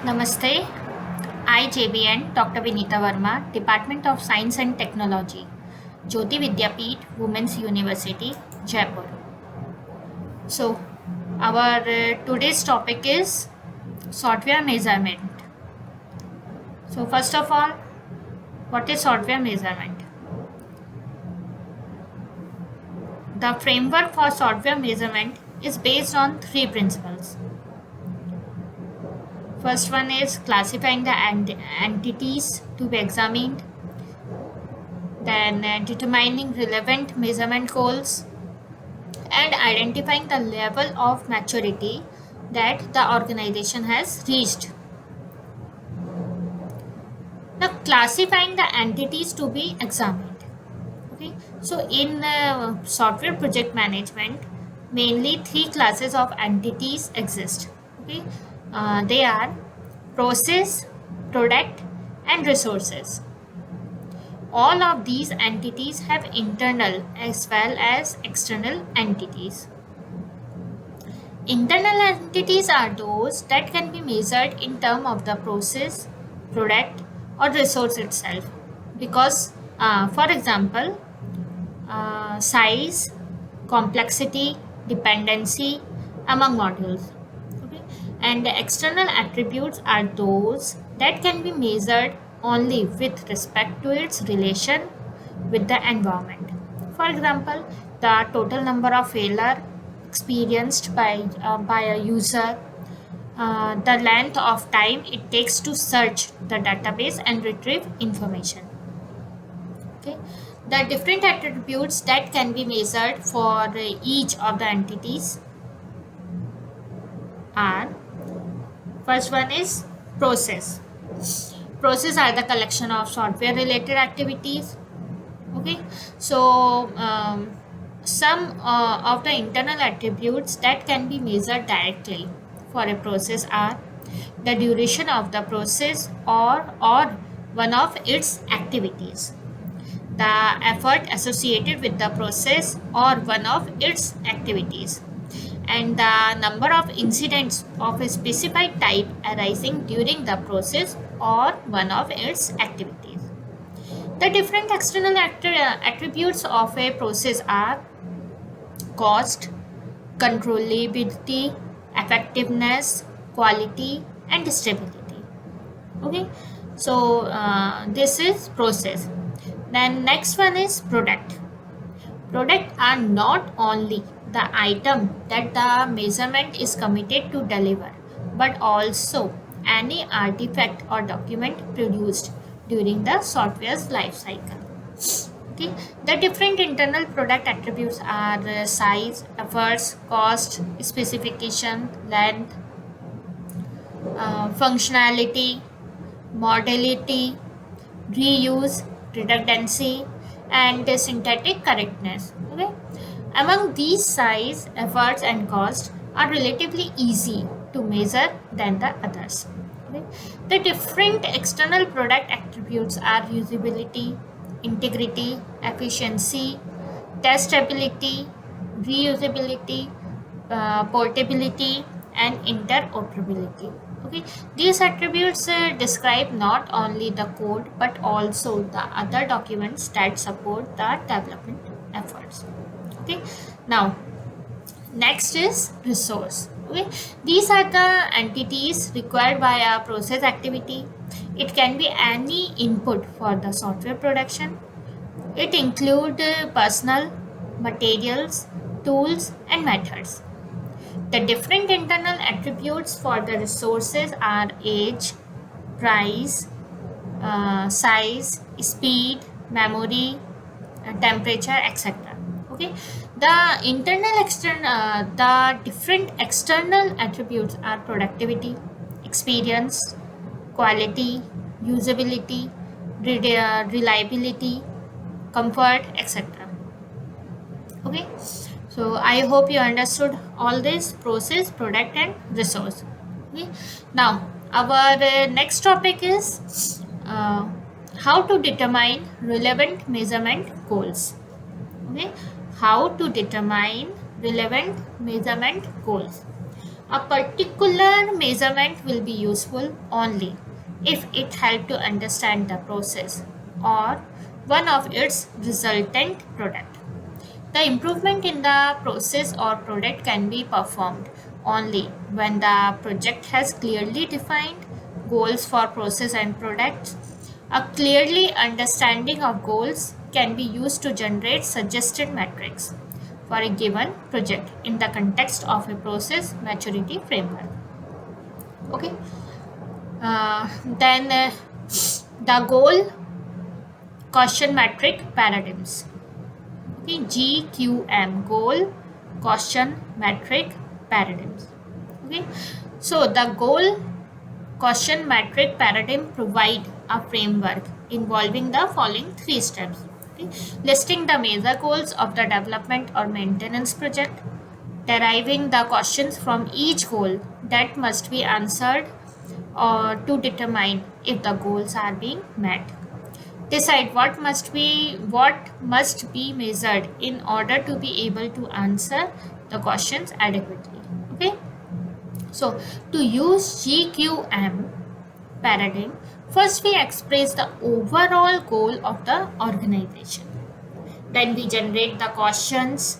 Namaste. I, JBN, Dr. Vinita Verma, Department of Science and Technology, Jyoti Vidyapeeth, Women's University, Jaipur. So, our today's topic is software measurement. So, first of all, what is software measurement? The framework for software measurement is based on three principles. First one is classifying the entities to be examined, then determining relevant measurement goals, and identifying the level of maturity that the organization has reached. Now, classifying the entities to be examined. Okay, so in software project management, mainly three classes of entities exist. Okay, they are process, product, and resources. All of these entities have internal as well as external entities. Internal entities are those that can be measured in terms of the process, product, or resource itself. Because, for example, size, complexity, dependency among modules. Okay? And the external attributes are those that can be measured only with respect to its relation with the environment. For example, the total number of failure experienced by a user, the length of time it takes to search the database and retrieve information. Okay, the different attributes that can be measured for each of the entities are: first one is process. Process are the collection of software related activities. Okay, so some of the internal attributes that can be measured directly for a process are the duration of the process or one of its activities, the effort associated with the process or one of its activities, and the number of incidents of a specified type arising during the process or one of its activities. The different external attributes of a process are cost, controllability, effectiveness, quality, and stability. Okay, so this is process. Then next one is product. Product are not only the item that the measurement is committed to deliver, but also any artifact or document produced during the software's life cycle. Okay, the different internal product attributes are size, efforts, cost, specification, length, functionality, modality, reuse, redundancy, and synthetic correctness. Okay, among these, size, efforts, and cost are relatively easy to measure than the others. Okay? The different external product attributes are usability, integrity, efficiency, testability, reusability, portability, and interoperability. Okay, these attributes describe not only the code but also the other documents that support the development efforts. Okay, now next is resource. Okay, these are the entities required by a process activity. It can be any input for the software production. It include personal, materials, tools, and methods. The different internal attributes for the resources are age, price, size, speed, memory, temperature, etc. Okay, the different external attributes are productivity, experience, quality, usability, reliability, comfort, etc. Okay, so I hope you understood all this: process, product, and resource. Okay, now our next topic is how to determine relevant measurement goals. Okay, how to determine relevant measurement goals. A particular measurement will be useful only if it helps to understand the process or one of its resultant product. The improvement in the process or product can be performed only when the project has clearly defined goals for process and products. A clearly understanding of goals can be used to generate suggested metrics for a given project in the context of a process maturity framework. Okay. Then the goal question metric paradigms. Okay, GQM, goal question metric paradigms. Okay, so the goal question metric paradigm provide a framework involving the following three steps. Okay, listing the major goals of the development or maintenance project, deriving the questions from each goal that must be answered to determine if the goals are being met, decide what must be measured in order to be able to answer the questions adequately. Okay, so to use GQM paradigm, first we express the overall goal of the organization, then we generate the questions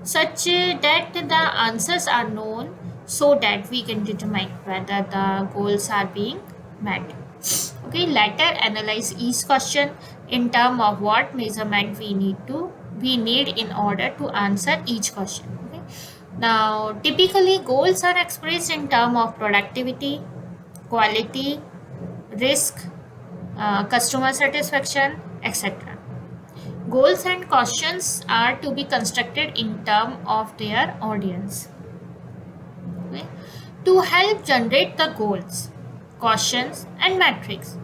such that the answers are known so that we can determine whether the goals are being met. Okay, later analyze each question in terms of what measurement we need in order to answer each question. Okay, now typically goals are expressed in terms of productivity, quality, risk, customer satisfaction, etc. Goals and questions are to be constructed in terms of their audience. Okay. To help generate the goals, questions, and metrics,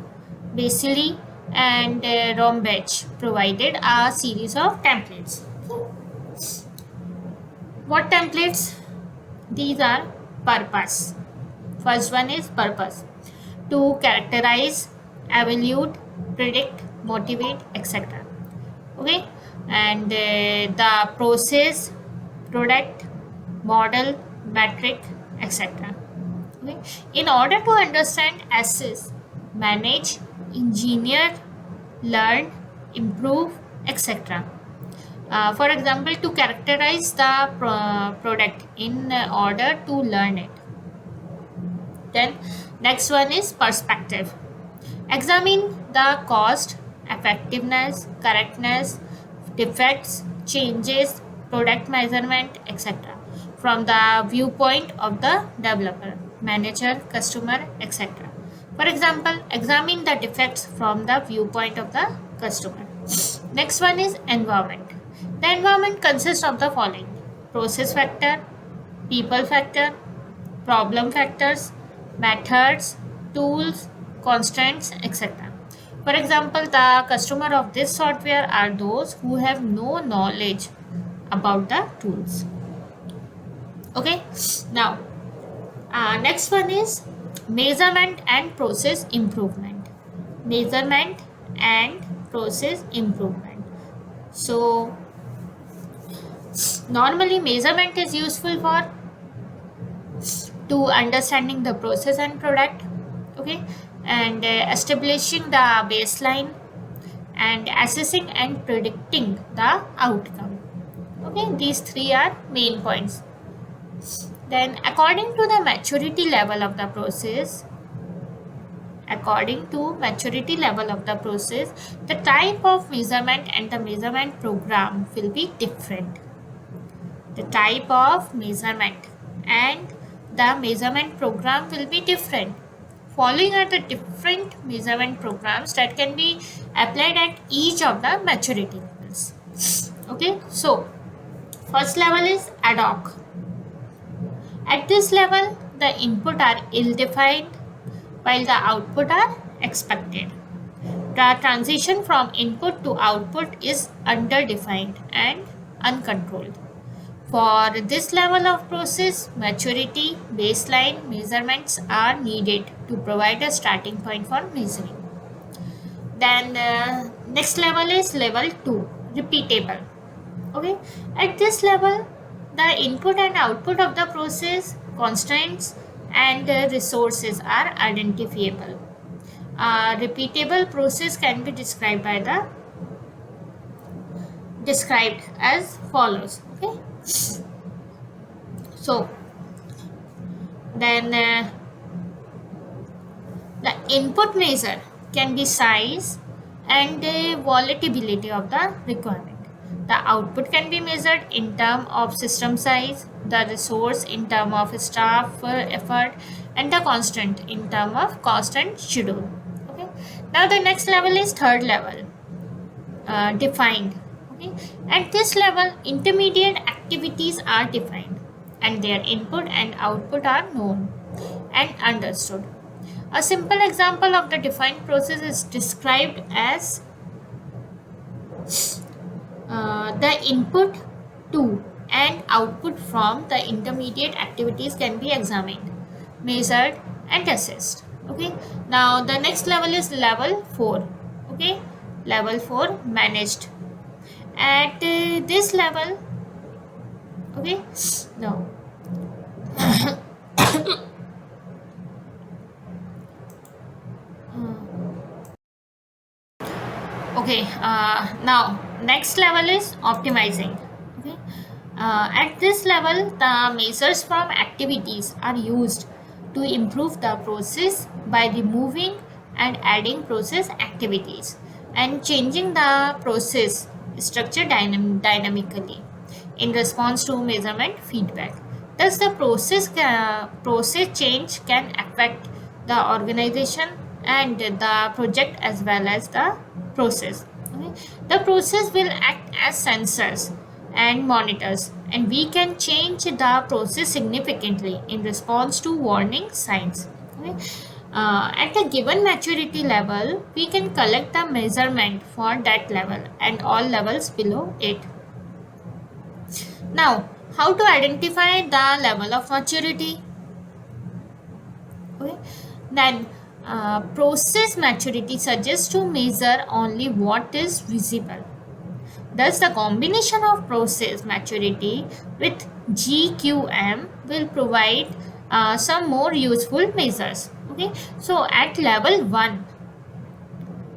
Basili and Rombach provided a series of templates. What templates? These are purpose. First one is purpose. To characterize, evaluate, predict, motivate, etc. Okay, and the process, product, model, metric, etc. Okay, in order to understand, assess, manage, engineer, learn, improve, etc. For example, to characterize the product in order to learn it. Then next one is perspective. Examine the cost, effectiveness, correctness, defects, changes, product measurement, etc. from the viewpoint of the developer, manager, customer, etc. For example, examine the defects from the viewpoint of the customer. Next one is environment. The environment consists of the following: process factor, people factor, problem factors, methods, tools, constraints, etc. For example, the customer of this software are those who have no knowledge about the tools. Okay, now next one is measurement and process improvement. Measurement and process improvement. So normally measurement is useful for to understanding the process and product. Okay, and establishing the baseline and assessing and predicting the outcome. Okay, these three are main points. Then according to the maturity level of the process, the type of measurement and the measurement program will be different. The type of measurement and the measurement program will be different. Following are the different measurement programs that can be applied at each of the maturity levels. Okay, so first level is ad hoc. At this level, the input are ill-defined while the output are expected. The transition from input to output is underdefined and uncontrolled. For this level of process maturity, baseline measurements are needed to provide a starting point for measuring. Then next level is level 2, repeatable. Okay, at this level, the input and output of the process constraints, and resources are identifiable. A repeatable process can be described as follows. Okay, so then the input measure can be size and volatility of the requirement. The output can be measured in terms of system size, the resource in terms of staff effort, and the constant in terms of cost and schedule. Okay. Now the next level is third level, defined. Okay. At this level, intermediate activities are defined, and their input and output are known and understood. A simple example of the defined process is described as the input to and output from the intermediate activities can be examined, measured, and assessed. Okay. Now the next level is level 4. Okay. Level 4, managed. At this level, okay, no. Okay, now next level is optimizing. Okay, at this level, the measures from activities are used to improve the process by removing and adding process activities and changing the process structure dynamically in response to measurement feedback. Thus, the process change can affect the organization and the project as well as the process. Okay. The process will act as sensors and monitors, and we can change the process significantly in response to warning signs. Okay. At a given maturity level, we can collect the measurement for that level and all levels below it. Now, how to identify the level of maturity? Okay. Then, process maturity suggests to measure only what is visible. Thus, the combination of process maturity with GQM will provide some more useful measures. Okay. So, at level 1,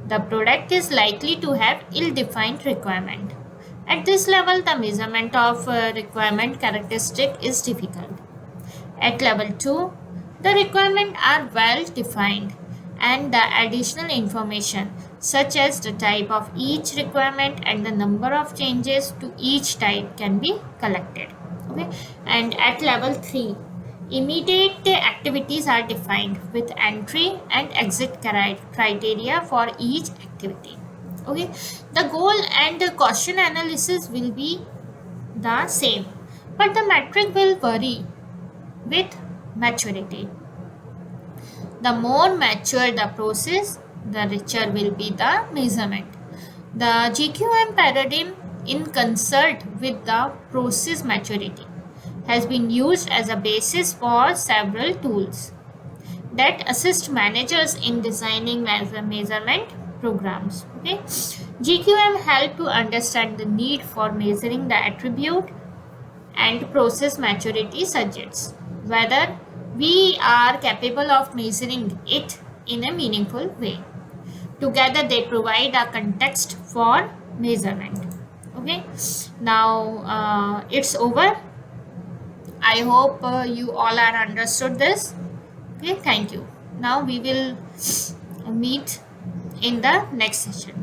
the product is likely to have ill-defined requirement. At this level, the measurement of requirement characteristic is difficult. At level 2, the requirements are well defined and the additional information such as the type of each requirement and the number of changes to each type can be collected. Okay. And at level 3, immediate activities are defined with entry and exit criteria for each activity. Okay. The goal and the question analysis will be the same, but the metric will vary with maturity. The more mature the process, the richer will be the measurement. The GQM paradigm, in concert with the process maturity, has been used as a basis for several tools that assist managers in designing measurement programs. Okay, GQM help to understand the need for measuring the attribute, and process maturity suggests whether we are capable of measuring it in a meaningful way. Together, they provide a context for measurement. Okay, now it's over. I hope you all are understood this. Okay, thank you. Now we will meet in the next session.